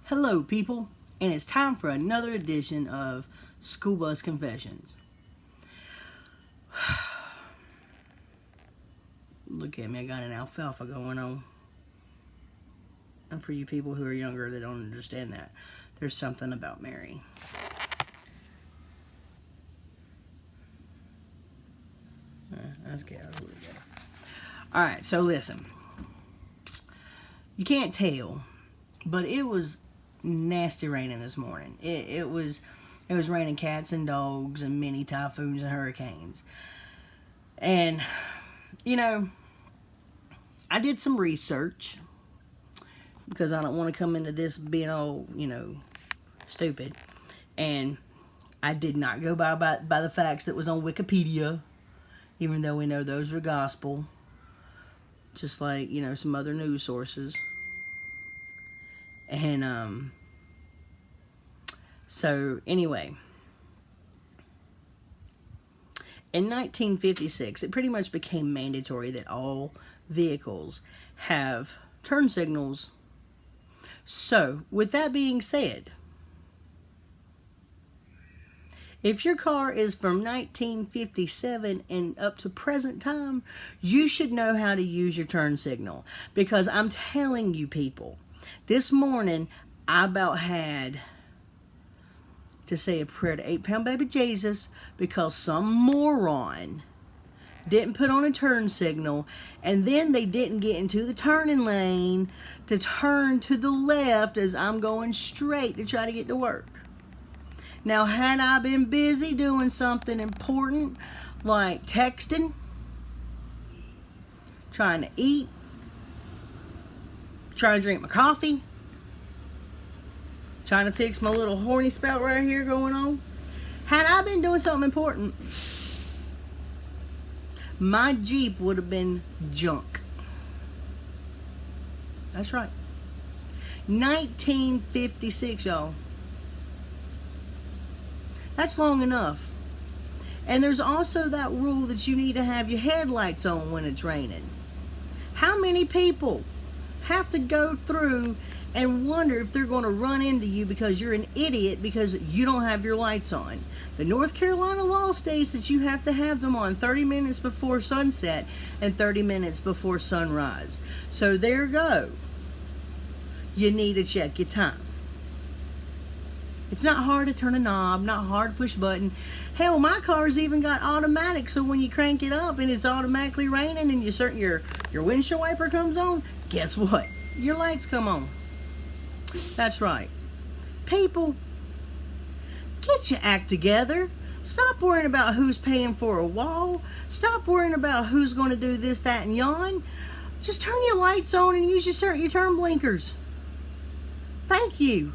Hello, people, and it's time for another edition of School Bus Confessions. Look at me, I got an alfalfa going on. And for you people who are younger that don't understand that, there's something about Mary. Let's get out of the way. Alright, so listen. You can't tell, but it was nasty raining this morning. It was raining cats and dogs and mini typhoons and hurricanes. And, you know, I did some research because I don't want to come into this being all, stupid. And I did not go by the facts that was on Wikipedia, even though we know those are gospel. Just like, some other news sources. And, so, anyway. In 1956, it pretty much became mandatory that all vehicles have turn signals. So, with that being said, if your car is from 1957 and up to present time, you should know how to use your turn signal. Because I'm telling you people, this morning I about had to say a prayer to 8-pound baby Jesus because some moron didn't put on a turn signal, and then they didn't get into the turning lane to turn to the left as I'm going straight to try to get to work. Now, had I been busy doing something important, like texting, trying to eat, trying to drink my coffee, trying to fix my little horny spout right here going on, had I been doing something important, my Jeep would have been junk. That's right. 1956, y'all. That's long enough. And there's also that rule that you need to have your headlights on when it's raining. How many people have to go through and wonder if they're going to run into you because you're an idiot because you don't have your lights on? The North Carolina law states that you have to have them on 30 minutes before sunset and 30 minutes before sunrise. So there you go. You need to check your time. It's not hard to turn a knob, not hard to push a button. Hell, my car's even got automatic, so when you crank it up and it's automatically raining and your windshield wiper comes on, guess what? Your lights come on. That's right. People, get your act together. Stop worrying about who's paying for a wall. Stop worrying about who's going to do this, that, and yon. Just turn your lights on and use your turn blinkers. Thank you.